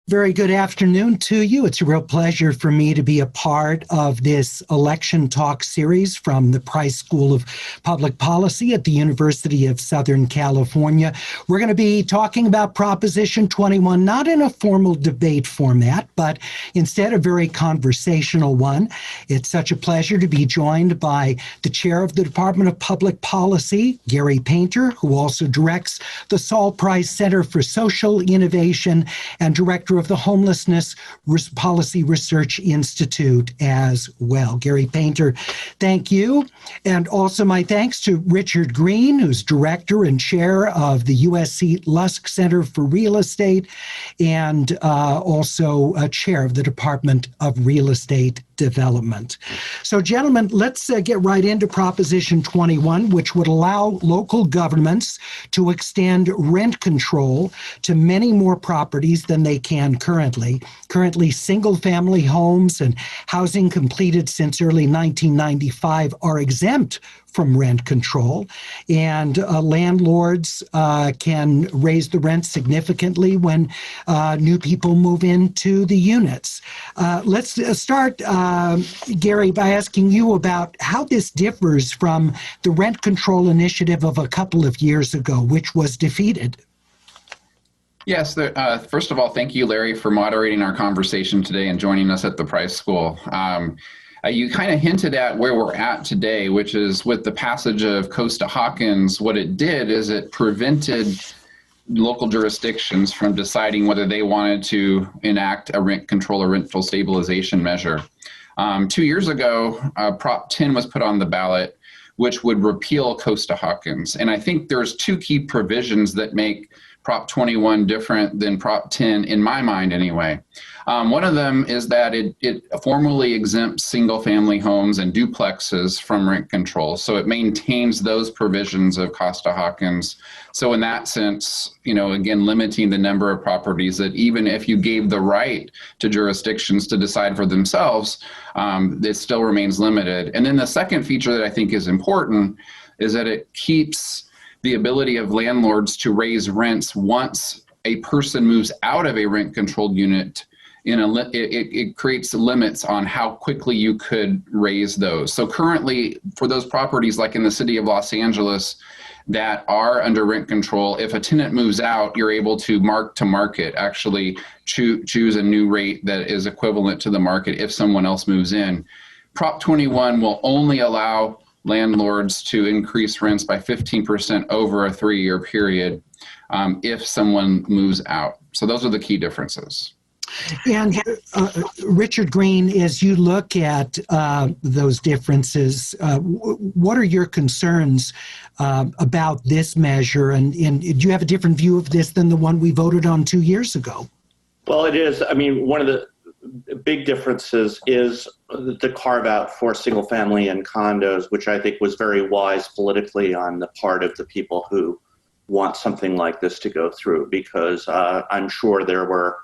Very good afternoon to you. It's a real pleasure for me to be a part of this election talk series from the Price School of Public Policy at the University of Southern California. We're going to be talking about Proposition 21, not in a formal debate format, but instead a very conversational one. It's such a pleasure to be joined by the chair of the Department of Public Policy, Gary Painter, who also directs the Saul Price Center for Social Innovation and director of the Homelessness Policy Research Institute as well. Gary Painter, thank you. And also my thanks to Richard Green, who's director and chair of the USC Lusk Center for Real Estate and also chair of the Department of Real Estate Development. So, gentlemen, let's get right into Proposition 21, which would allow local governments to extend rent control to many more properties than they can currently. Currently, single-family homes and housing completed since early 1995 are exempt from rent control, and landlords can raise the rent significantly when new people move into the units. Let's start, Gary, by asking you about how this differs from the rent control initiative of a couple of years ago, which was defeated. Yes, first of all, thank you, Larry, for moderating our conversation today and joining us at the Price School. You kind of hinted at where we're at today, which is with the passage of Costa-Hawkins. What it did is it prevented local jurisdictions from deciding whether they wanted to enact a rent control or rental stabilization measure. 2 years ago, Prop 10 was put on the ballot, which would repeal Costa-Hawkins. And I think there's two key provisions that make Prop 21 different than Prop 10, in my mind anyway. One of them is that it formally exempts single-family homes and duplexes from rent control. So it maintains those provisions of Costa-Hawkins. So in that sense, again, limiting the number of properties that even if you gave the right to jurisdictions to decide for themselves, it still remains limited. And then the second feature that I think is important is that it keeps the ability of landlords to raise rents once a person moves out of a rent-controlled unit. It creates limits on how quickly you could raise those. So currently, for those properties like in the city of Los Angeles that are under rent control, if a tenant moves out, you're able to mark to market, actually choose a new rate that is equivalent to the market if someone else moves in. Prop 21 will only allow landlords to increase rents by 15% over a 3-year period if someone moves out. So those are the key differences. And Richard Green, as you look at those differences, what are your concerns about this measure? And do you have a different view of this than the one we voted on 2 years ago? Well, it is. I mean, one of the big differences is the carve out for single family and condos, which I think was very wise politically on the part of the people who want something like this to go through, because I'm sure there were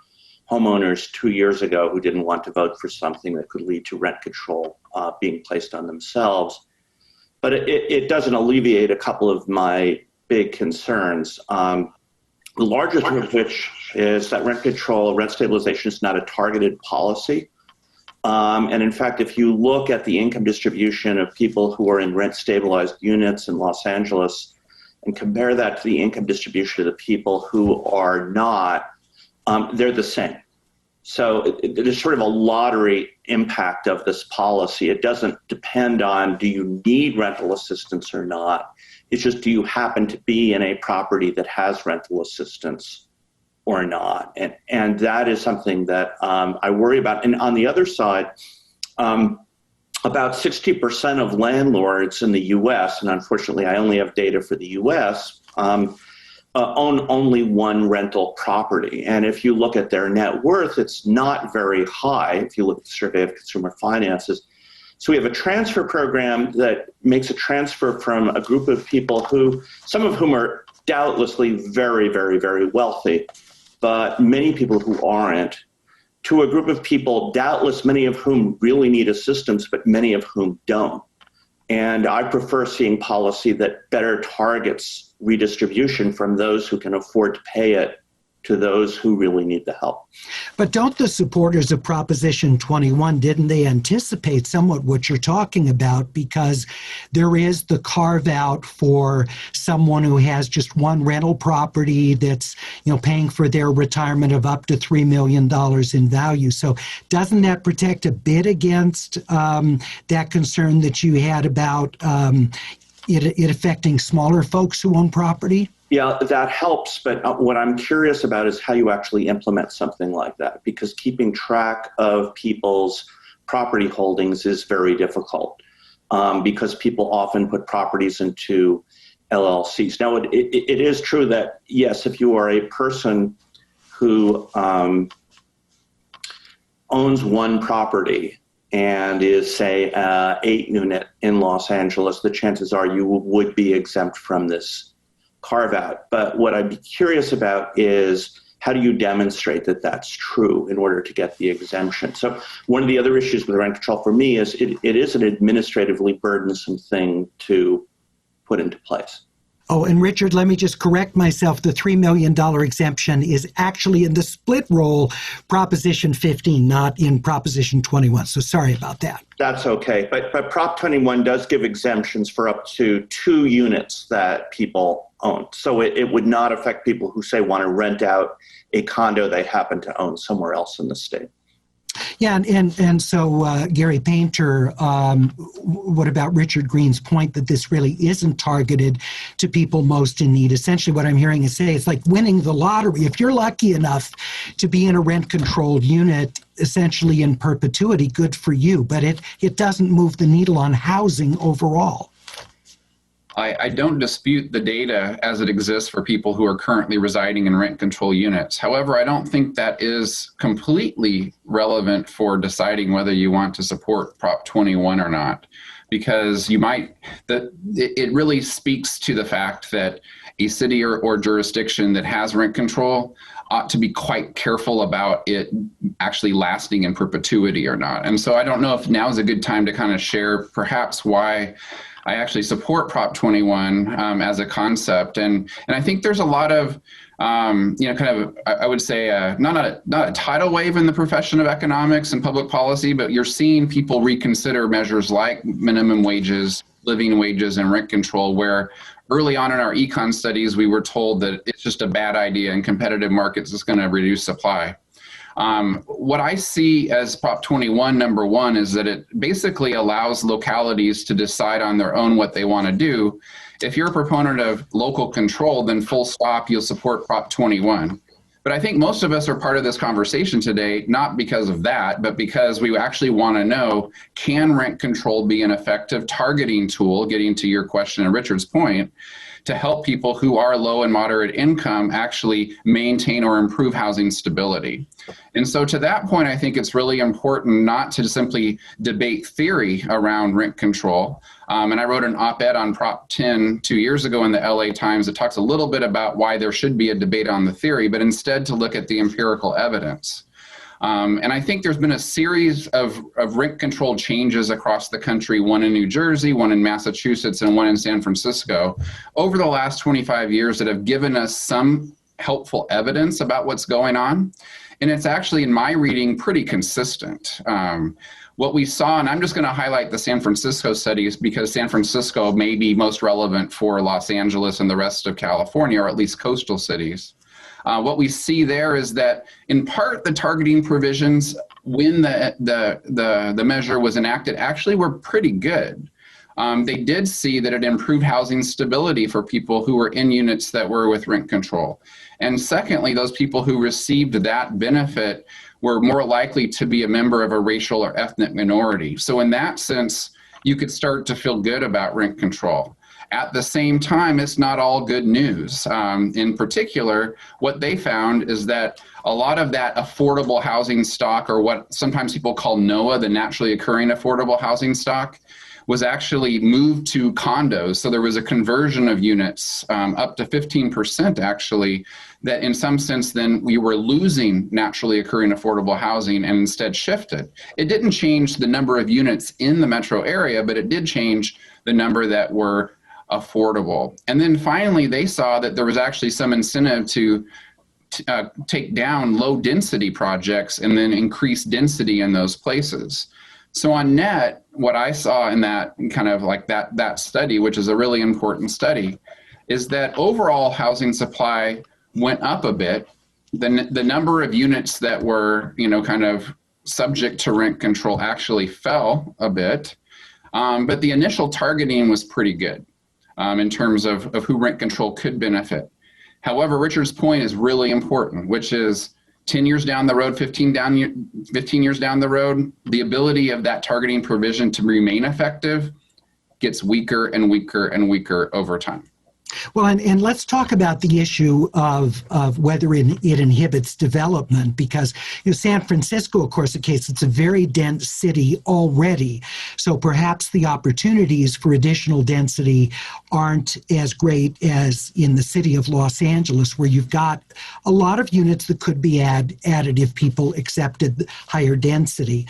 homeowners 2 years ago who didn't want to vote for something that could lead to rent control being placed on themselves. But it doesn't alleviate a couple of my big concerns. The largest of which is that rent control, rent stabilization is not a targeted policy. And in fact, if you look at the income distribution of people who are in rent stabilized units in Los Angeles and compare that to the income distribution of the people who are not, they're the same. So there's sort of a lottery impact of this policy. It doesn't depend on do you need rental assistance or not. It's just, do you happen to be in a property that has rental assistance or not? And that is something that I worry about. And on the other side, about 60% of landlords in the US, and unfortunately I only have data for the US, own only one rental property. And if you look at their net worth, it's not very high if you look at the Survey of Consumer Finances. So we have a transfer program that makes a transfer from a group of people who, some of whom are doubtlessly very, very, very wealthy, but many people who aren't, to a group of people, doubtless many of whom really need assistance, but many of whom don't. And I prefer seeing policy that better targets redistribution from those who can afford to pay it to those who really need the help. But don't the supporters of Proposition 21, didn't they anticipate somewhat what you're talking about? Because there is the carve out for someone who has just one rental property that's, paying for their retirement of up to $3 million in value. So doesn't that protect a bit against that concern that you had about it affecting smaller folks who own property? Yeah, that helps. But what I'm curious about is how you actually implement something like that, because keeping track of people's property holdings is very difficult because people often put properties into LLCs. Now, it is true that, yes, if you are a person who owns one property and is, say, 8 unit in Los Angeles, the chances are you would be exempt from this carve out. But what I'd be curious about is how do you demonstrate that that's true in order to get the exemption? So one of the other issues with rent control for me is it is an administratively burdensome thing to put into place. Oh, and Richard, let me just correct myself. The $3 million exemption is actually in the split roll Proposition 15, not in Proposition 21. So sorry about that. That's okay. But Prop 21 does give exemptions for up to 2 units that people own. So it would not affect people who, say, want to rent out a condo they happen to own somewhere else in the state. Yeah, and so Gary Painter, what about Richard Green's point that this really isn't targeted to people most in need? Essentially what I'm hearing is say it's like winning the lottery. If you're lucky enough to be in a rent-controlled unit, essentially in perpetuity, good for you, but it doesn't move the needle on housing overall. I don't dispute the data as it exists for people who are currently residing in rent control units. However, I don't think that is completely relevant for deciding whether you want to support Prop 21 or not, because it really speaks to the fact that a city or jurisdiction that has rent control ought to be quite careful about it actually lasting in perpetuity or not. And so I don't know if now is a good time to kind of share perhaps why I actually support Prop 21 as a concept, and I think there's a lot of I would say not a tidal wave in the profession of economics and public policy, but you're seeing people reconsider measures like minimum wages, living wages, and rent control, where early on in our econ studies we were told that it's just a bad idea and competitive markets is going to reduce supply. What I see as Prop 21, number one, is that it basically allows localities to decide on their own what they want to do. If you're a proponent of local control, then full stop, you'll support Prop 21. But I think most of us are part of this conversation today, not because of that, but because we actually want to know, can rent control be an effective targeting tool, getting to your question and Richard's point, to help people who are low and moderate income actually maintain or improve housing stability. And so to that point, I think it's really important not to simply debate theory around rent control. And I wrote an op-ed on Prop 10 2 years ago in the LA Times that talks a little bit about why there should be a debate on the theory, but instead to look at the empirical evidence. And I think there's been a series of rent control changes across the country, one in New Jersey, one in Massachusetts, and one in San Francisco, over the last 25 years that have given us some helpful evidence about what's going on. And it's actually, in my reading, pretty consistent. What we saw, and I'm just going to highlight the San Francisco studies because San Francisco may be most relevant for Los Angeles and the rest of California, or at least coastal cities. What we see there is that, in part, the targeting provisions, when the measure was enacted, actually were pretty good. They did see that it improved housing stability for people who were in units that were with rent control. And secondly, those people who received that benefit were more likely to be a member of a racial or ethnic minority. So in that sense, you could start to feel good about rent control. At the same time, it's not all good news. In particular, what they found is that a lot of that affordable housing stock, or what sometimes people call NOAH, the naturally occurring affordable housing stock, was actually moved to condos. So there was a conversion of units, up to 15% actually, that in some sense then we were losing naturally occurring affordable housing and instead shifted. It didn't change the number of units in the metro area, but it did change the number that were affordable. And then finally, they saw that there was actually some incentive to take down low density projects and then increase density in those places. So on net, what I saw in that kind of like that study, which is a really important study, is that overall housing supply went up a bit. The number of units that were, kind of subject to rent control actually fell a bit. But the initial targeting was pretty good in terms of who rent control could benefit. However, Richard's point is really important, which is 10 years down the road, 15 years down the road, the ability of that targeting provision to remain effective gets weaker and weaker and weaker over time. Well, and let's talk about the issue of whether it inhibits development, because San Francisco, of course, it's a very dense city already. So perhaps the opportunities for additional density aren't as great as in the city of Los Angeles, where you've got a lot of units that could be added if people accepted higher density,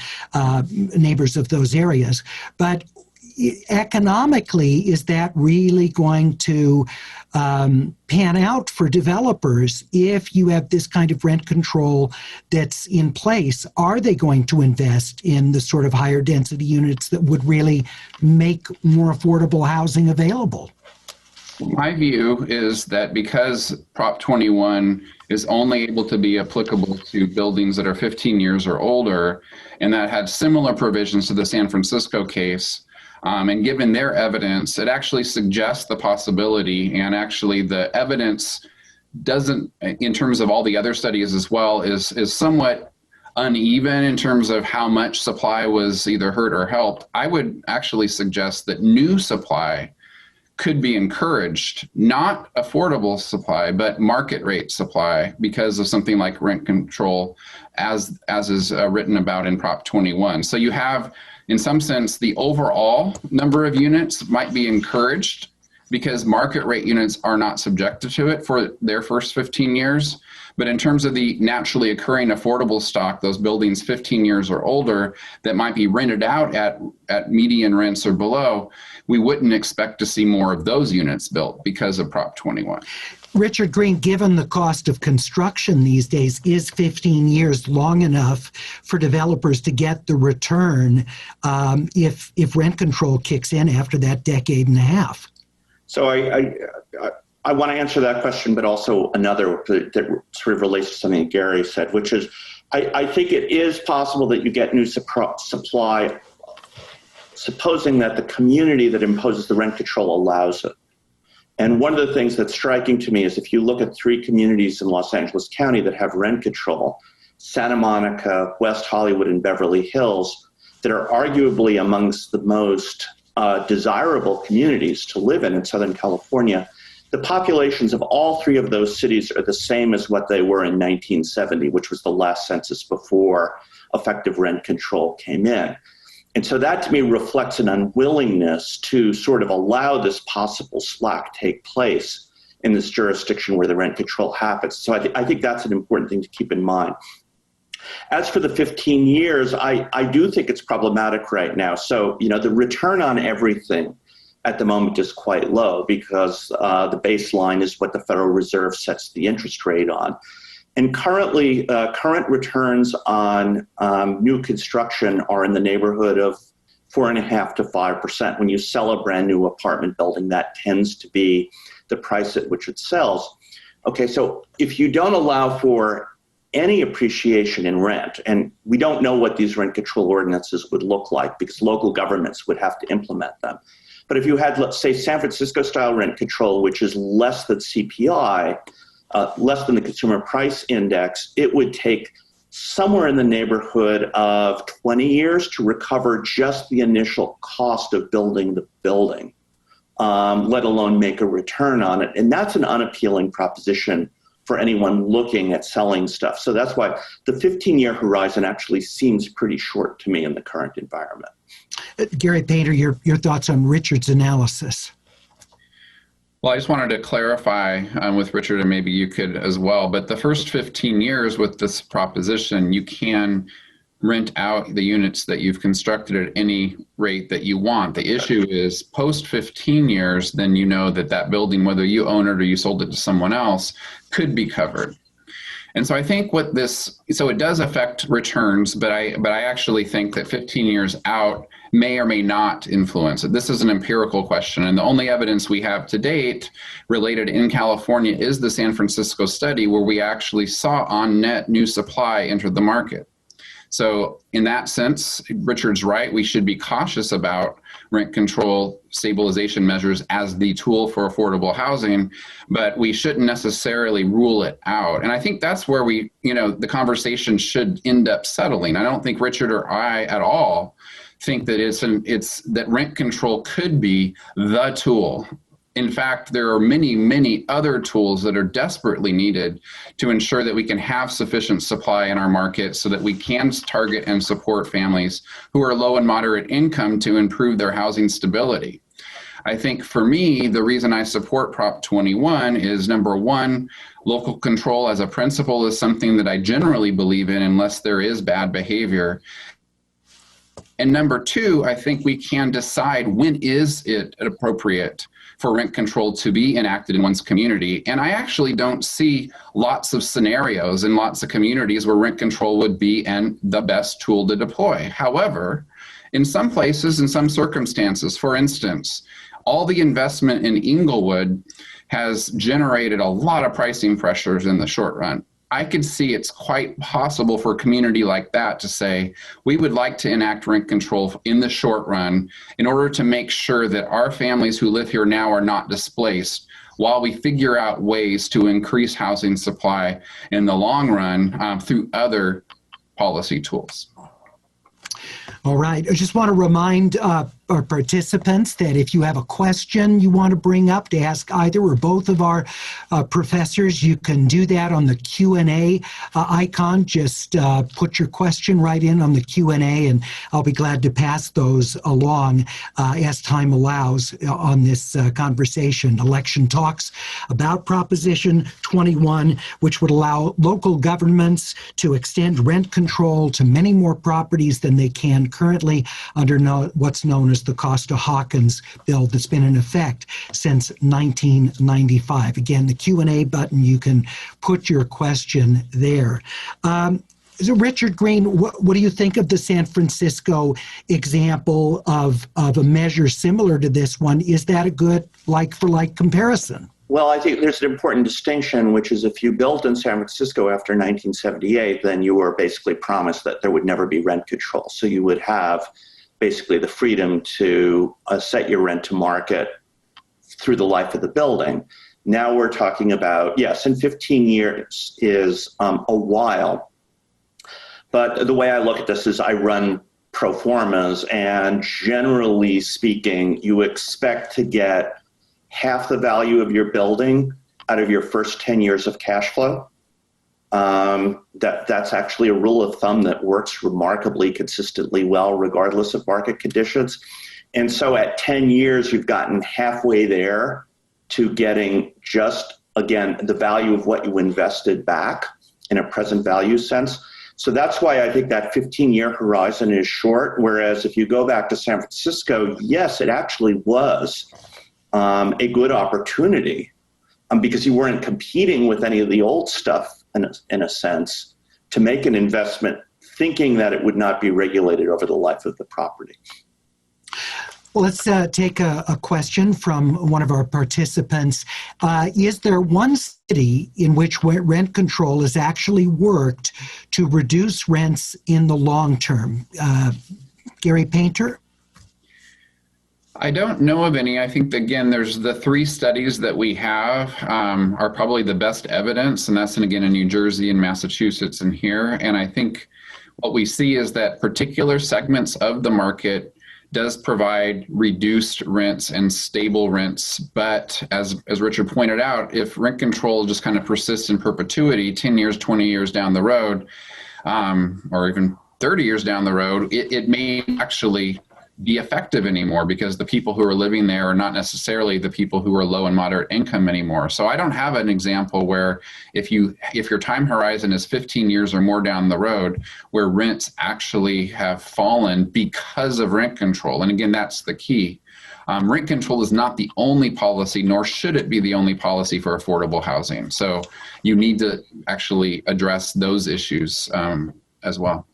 neighbors of those areas. But economically, is that really going to pan out for developers if you have this kind of rent control that's in place? Are they going to invest in the sort of higher density units that would really make more affordable housing available? My view is that because Prop 21 is only able to be applicable to buildings that are 15 years or older, and that had similar provisions to the San Francisco case, and given their evidence, it actually suggests the possibility, and actually the evidence doesn't, in terms of all the other studies as well, is somewhat uneven in terms of how much supply was either hurt or helped. I would actually suggest that new supply could be encouraged, not affordable supply, but market rate supply, because of something like rent control, as is written about in Prop 21. So you have, in some sense, the overall number of units might be encouraged because market rate units are not subjected to it for their first 15 years. But in terms of the naturally occurring affordable stock, those buildings 15 years or older that might be rented out at median rents or below, we wouldn't expect to see more of those units built because of Prop 21. Richard Green, given the cost of construction these days, is 15 years long enough for developers to get the return if rent control kicks in after that decade and a half? So I want to answer that question, but also another that sort of relates to something that Gary said, which is I think it is possible that you get new supply, supposing that the community that imposes the rent control allows it. And one of the things that's striking to me is if you look at 3 communities in Los Angeles County that have rent control, Santa Monica, West Hollywood, and Beverly Hills, that are arguably amongst the most desirable communities to live in Southern California, the populations of all 3 of those cities are the same as what they were in 1970, which was the last census before effective rent control came in. And so that to me reflects an unwillingness to sort of allow this possible slack take place in this jurisdiction where the rent control happens. So I think that's an important thing to keep in mind. As for the 15 years, I do think it's problematic right now. So, the return on everything at the moment is quite low because the baseline is what the Federal Reserve sets the interest rate on. And currently, current returns on new construction are in the neighborhood of 4.5% to 5%. When you sell a brand new apartment building, that tends to be the price at which it sells. Okay, so if you don't allow for any appreciation in rent, and we don't know what these rent control ordinances would look like because local governments would have to implement them. But if you had, let's say, San Francisco style rent control, which is less than CPI, less than the consumer price index, it would take somewhere in the neighborhood of 20 years to recover just the initial cost of building the building, let alone make a return on it. And that's an unappealing proposition for anyone looking at selling stuff. So that's why the 15-year horizon actually seems pretty short to me in the current environment. Gary Painter, your thoughts on Richard's analysis? Well, I just wanted to clarify with Richard, and maybe you could as well, but the first 15 years with this proposition, you can rent out the units that you've constructed at any rate that you want. The issue is post 15 years, then you know that that building, whether you own it or you sold it to someone else, could be covered. And so I think so it does affect returns, but I actually think that 15 years out may or may not influence it. This is an empirical question, and the only evidence we have to date related in California is the San Francisco study, where we actually saw on net new supply enter the market. So in that sense, Richard's right. We should be cautious about rent control stabilization measures as the tool for affordable housing, but we shouldn't necessarily rule it out. And I think that's where the conversation should end up settling. I don't think Richard or I at all think that that rent control could be the tool. In fact, there are many, many other tools that are desperately needed to ensure that we can have sufficient supply in our market so that we can target and support families who are low and moderate income to improve their housing stability. I think for me, the reason I support Prop 21 is, number one, local control as a principle is something that I generally believe in unless there is bad behavior. And number two, I think we can decide when is it appropriate for rent control to be enacted in one's community. And I actually don't see lots of scenarios in lots of communities where rent control would be the best tool to deploy. However, in some places, in some circumstances, for instance, all the investment in Inglewood has generated a lot of pricing pressures in the short run. I could see it's quite possible for a community like that to say, we would like to enact rent control in the short run in order to make sure that our families who live here now are not displaced while we figure out ways to increase housing supply in the long run through other policy tools. All right. I just want to remind our participants that if you have a question you want to bring up to ask either or both of our professors, you can do that on the Q&A icon. Just put your question right in on the Q&A, and I'll be glad to pass those along as time allows on this conversation. Election talks about Proposition 21, which would allow local governments to extend rent control to many more properties than they can currently under what's known as the Costa-Hawkins bill that's been in effect since 1995. Again, the Q&A button, you can put your question there. So Richard Green, what do you think of the San Francisco example of a measure similar to this one? Is that a good like-for-like comparison? Well, I think there's an important distinction, which is if you built in San Francisco after 1978, then you were basically promised that there would never be rent control. So you would have basically the freedom to set your rent to market through the life of the building. Now we're talking about, yes, and 15 years is a while. But the way I look at this is I run pro formas, and generally speaking, you expect to get half the value of your building out of your first 10 years of cash flow. That's actually a rule of thumb that works remarkably consistently well, regardless of market conditions. And so at 10 years, you've gotten halfway there to getting just, again, the value of what you invested back in a present value sense. So that's why I think that 15-year horizon is short, whereas if you go back to San Francisco, yes, it actually was a good opportunity because you weren't competing with any of the old stuff in a sense to make an investment thinking that it would not be regulated over the life of the property. Well, let's take a question from one of our participants. Is there one city in which rent control has actually worked to reduce rents in the long term? Gary Painter? I don't know of any. I think, again, there's the three studies that we have are probably the best evidence, and that's, again, in New Jersey and Massachusetts and here. And I think what we see is that particular segments of the market does provide reduced rents and stable rents. But as Richard pointed out, if rent control just kind of persists in perpetuity, 10 years, 20 years down the road, or even 30 years down the road, it may actually be effective anymore because the people who are living there are not necessarily the people who are low and moderate income anymore. So I don't have an example where if your time horizon is 15 years or more down the road, where rents actually have fallen because of rent control. And again, that's the key. Rent control is not the only policy, nor should it be the only policy for affordable housing. So you need to actually address those issues as well.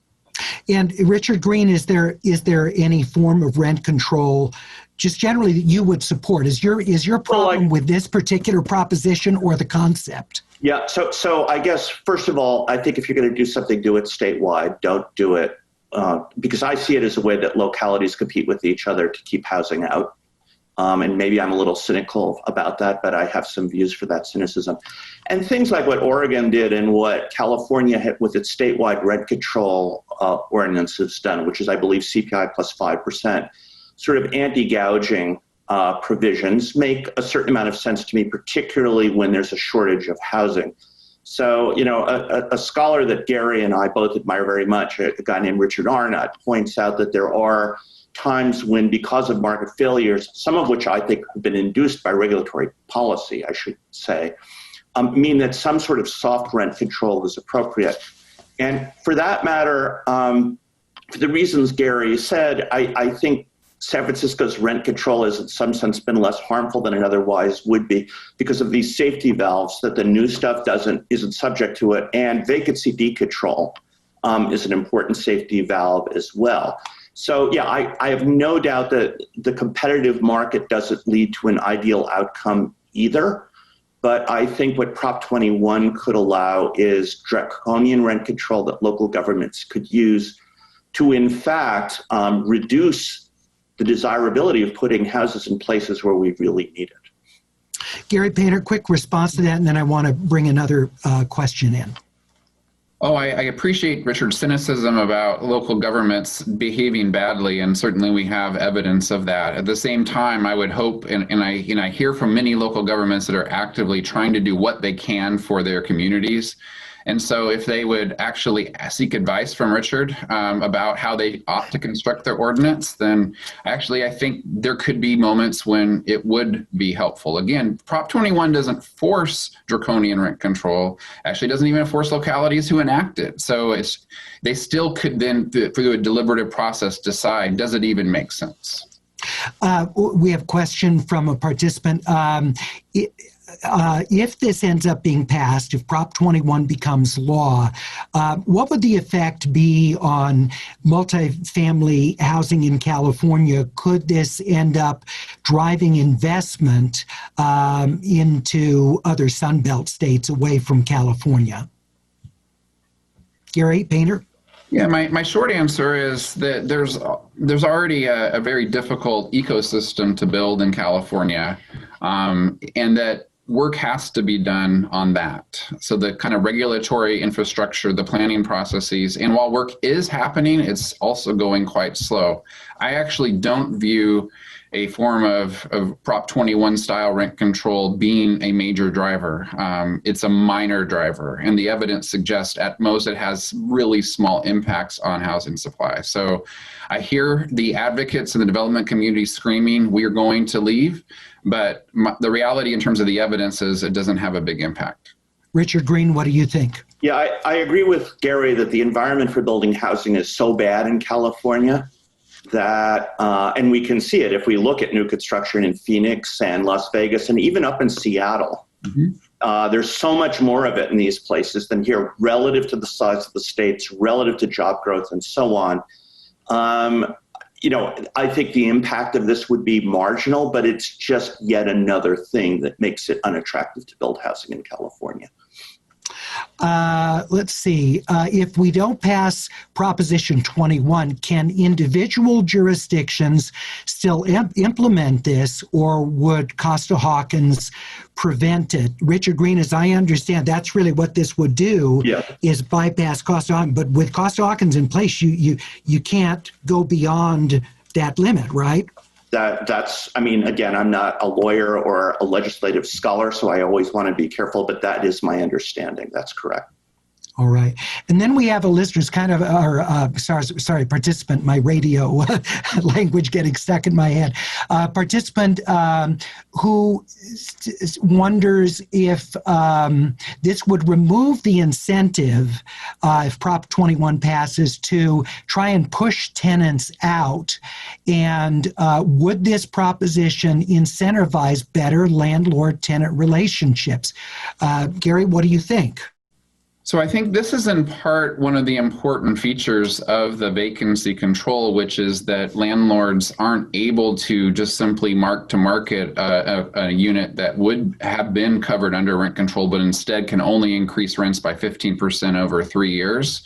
And Richard Green, is there any form of rent control, just generally, that you would support? Is your problem with this particular proposition or the concept? Yeah. So I guess first of all, I think if you're going to do something, do it statewide. Don't do it because I see it as a way that localities compete with each other to keep housing out. And maybe I'm a little cynical about that, but I have some views for that cynicism. And things like what Oregon did and what California had with its statewide rent control ordinance has done, which is, I believe, CPI plus 5%, sort of anti-gouging provisions make a certain amount of sense to me, particularly when there's a shortage of housing. So, a scholar that Gary and I both admire very much, a guy named Richard Arnott, points out that there are times when, because of market failures, some of which I think have been induced by regulatory policy, I should say, mean that some sort of soft rent control is appropriate. And for that matter, for the reasons Gary said, I think San Francisco's rent control has in some sense been less harmful than it otherwise would be because of these safety valves that the new stuff isn't subject to it, and vacancy decontrol is an important safety valve as well. So yeah, I have no doubt that the competitive market doesn't lead to an ideal outcome either. But I think what Prop 21 could allow is draconian rent control that local governments could use to, in fact, reduce the desirability of putting houses in places where we really need it. Gary Painter, quick response to that, and then I want to bring another question in. Oh, I appreciate Richard's cynicism about local governments behaving badly, and certainly we have evidence of that. At the same time, I would hope, and I hear from many local governments that are actively trying to do what they can for their communities. And so if they would actually seek advice from Richard about how they ought to construct their ordinance, then actually I think there could be moments when it would be helpful. Again, Prop 21 doesn't force draconian rent control, actually doesn't even force localities who enact it. So they still could then, through a deliberative process, decide, does it even make sense? We have a question from a participant. If this ends up being passed, if Prop 21 becomes law, what would the effect be on multifamily housing in California? Could this end up driving investment into other Sunbelt states away from California? Gary Painter? Yeah, my short answer is that there's already a very difficult ecosystem to build in California, and that work has to be done on that. So the kind of regulatory infrastructure, the planning processes, and while work is happening, it's also going quite slow. I actually don't view a form of Prop 21 style rent control being a major driver. It's a minor driver, and the evidence suggests at most it has really small impacts on housing supply. So I hear the advocates in the development community screaming, we're going to leave, but the reality in terms of the evidence is it doesn't have a big impact. Richard Green, what do you think? Yeah, I agree with Gary that the environment for building housing is so bad in California that, and we can see it if we look at new construction in Phoenix and Las Vegas and even up in Seattle. Mm-hmm. There's so much more of it in these places than here relative to the size of the states, relative to job growth and so on. I think the impact of this would be marginal, but it's just yet another thing that makes it unattractive to build housing in California. Let's see. If we don't pass Proposition 21, can individual jurisdictions still implement this, or would Costa-Hawkins prevent it? Richard Green, as I understand, that's really what this would do, is bypass Costa-Hawkins. But with Costa-Hawkins in place, you can't go beyond that limit, right? Again, I'm not a lawyer or a legislative scholar, so I always want to be careful, but that is my understanding. That's correct. All right. And then we have a listener's participant, my radio language getting stuck in my head. Participant who wonders if this would remove the incentive, if Prop 21 passes, to try and push tenants out. And would this proposition incentivize better landlord-tenant relationships? Gary, what do you think? So I think this is in part one of the important features of the vacancy control, which is that landlords aren't able to just simply mark to market a unit that would have been covered under rent control, but instead can only increase rents by 15% over 3 years.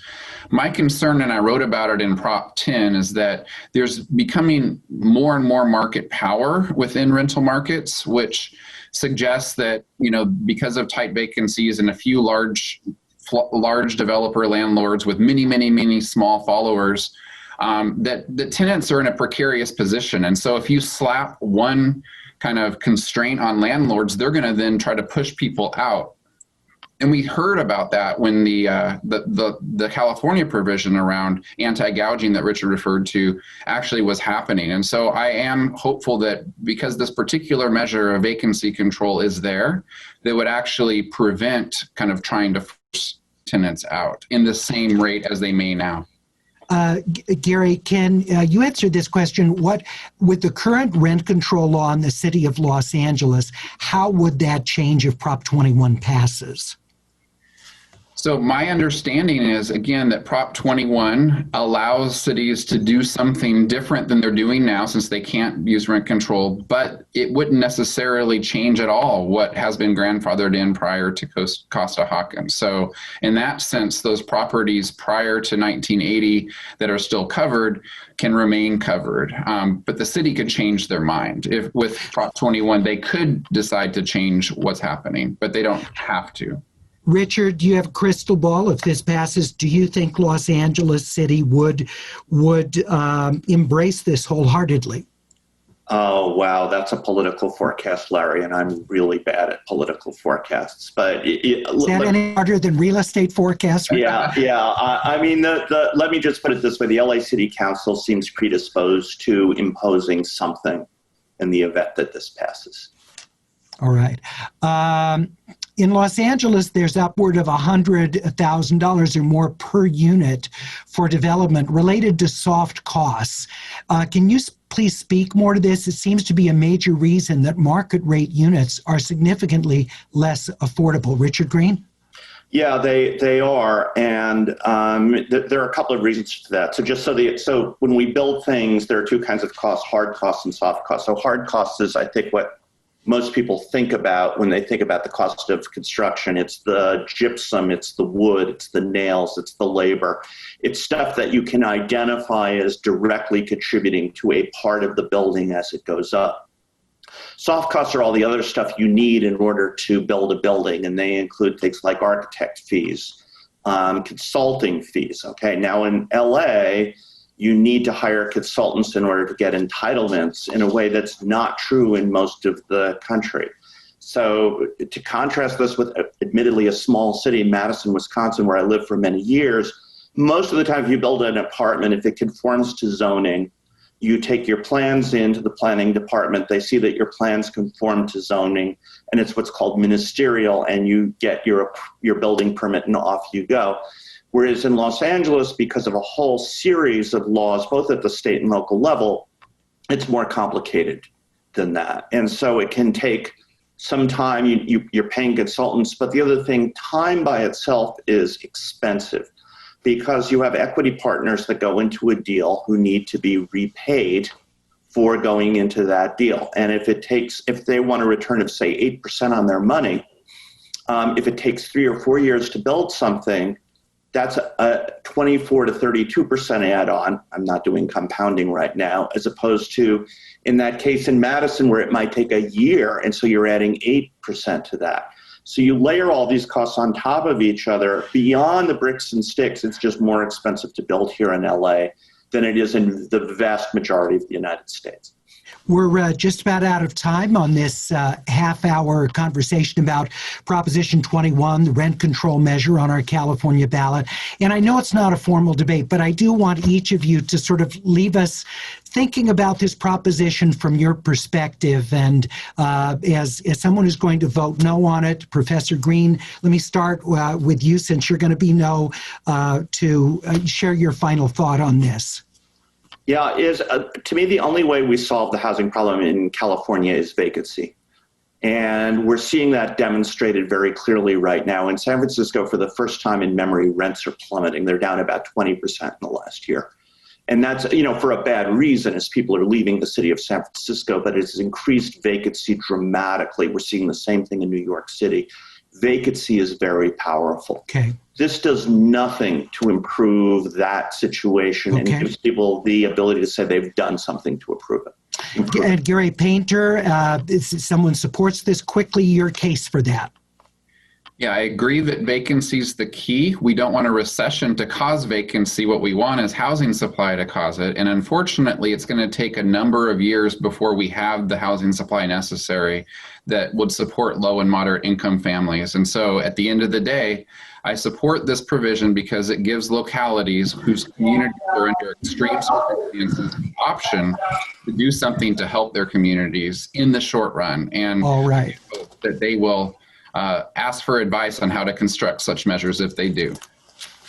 My concern, and I wrote about it in Prop 10, is that there's becoming more and more market power within rental markets, which suggests that, because of tight vacancies and a few large developer landlords with many small followers, that the tenants are in a precarious position. And so if you slap one kind of constraint on landlords, they're going to then try to push people out. And we heard about that when the California provision around anti-gouging that Richard referred to actually was happening. And so I am hopeful that because this particular measure of vacancy control is there, that would actually prevent kind of trying to force tenants out in the same rate as they may now. Gary, can you answer this question? What, with the current rent control law in the city of Los Angeles, how would that change if Prop 21 passes? So my understanding is, again, that Prop 21 allows cities to do something different than they're doing now, since they can't use rent control, but it wouldn't necessarily change at all what has been grandfathered in prior to Costa-Hawkins. So in that sense, those properties prior to 1980 that are still covered can remain covered. But the city could change their mind. If with Prop 21, they could decide to change what's happening, but they don't have to. Richard, do you have a crystal ball? If this passes, do you think Los Angeles City would embrace this wholeheartedly? Oh, wow. That's a political forecast, Larry, and I'm really bad at political forecasts. But is that any harder than real estate forecasts? Yeah. I mean, let me just put it this way. The LA City Council seems predisposed to imposing something in the event that this passes. All right. In Los Angeles, there's upward of $100,000 or more per unit for development related to soft costs. Can you please speak more to this? It seems to be a major reason that market rate units are significantly less affordable. Richard Green? Yeah, they are, and there are a couple of reasons for that. So just so when we build things, there are two kinds of costs: hard costs and soft costs. So hard costs is, I think, what most people think about when they think about the cost of construction. It's the gypsum, it's the wood, it's the nails, it's the labor. It's stuff that you can identify as directly contributing to a part of the building as it goes up. Soft costs are all the other stuff you need in order to build a building, and they include things like architect fees, consulting fees. Okay, now in LA, you need to hire consultants in order to get entitlements in a way that's not true in most of the country. So to contrast this with admittedly a small city, Madison, Wisconsin, where I lived for many years, most of the time if you build an apartment, if it conforms to zoning, you take your plans into the planning department, they see that your plans conform to zoning, and it's what's called ministerial, and you get your building permit and off you go. Whereas in Los Angeles, because of a whole series of laws, both at the state and local level, it's more complicated than that. And so it can take some time. You're paying consultants. But the other thing, time by itself is expensive because you have equity partners that go into a deal who need to be repaid for going into that deal. And if they want a return of, say, 8% on their money, if it takes 3 or 4 years to build something, that's a 24 to 32% add-on. I'm not doing compounding right now, as opposed to in that case in Madison where it might take a year, and so you're adding 8% to that. So you layer all these costs on top of each other. Beyond the bricks and sticks, it's just more expensive to build here in LA than it is in the vast majority of the United States. We're just about out of time on this half-hour conversation about Proposition 21, the rent control measure on our California ballot. And I know it's not a formal debate, but I do want each of you to sort of leave us thinking about this proposition from your perspective. And as someone who's going to vote no on it, Professor Green, let me start with you, since you're going to be no, to share your final thought on this. Yeah, to me, the only way we solve the housing problem in California is vacancy. And we're seeing that demonstrated very clearly right now. In San Francisco, for the first time in memory, rents are plummeting. They're down about 20% in the last year. And that's, for a bad reason, as people are leaving the city of San Francisco, but it's increased vacancy dramatically. We're seeing the same thing in New York City. Vacancy is very powerful. Okay. This does nothing to improve that situation and gives people the ability to say they've done something to improve it. And Gary Painter, if someone supports this, quickly your case for that. Yeah, I agree that vacancy is the key. We don't want a recession to cause vacancy. What we want is housing supply to cause it. And unfortunately, it's going to take a number of years before we have the housing supply necessary that would support low and moderate income families. And so at the end of the day, I support this provision because it gives localities whose communities are under extreme circumstances the option to do something to help their communities in the short run. And all right, I hope that they will ask for advice on how to construct such measures if they do.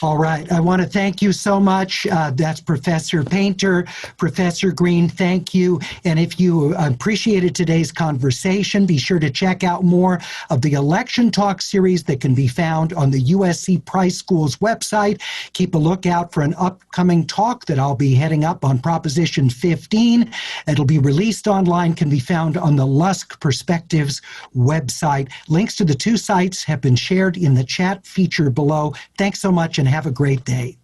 All right. I want to thank you so much. That's Professor Painter. Professor Green, thank you. And if you appreciated today's conversation, be sure to check out more of the Election Talk series that can be found on the USC Price School's website. Keep a lookout for an upcoming talk that I'll be heading up on Proposition 15. It'll be released online, can be found on the Lusk Perspectives website. Links to the two sites have been shared in the chat feature below. Thanks so much and have a great day.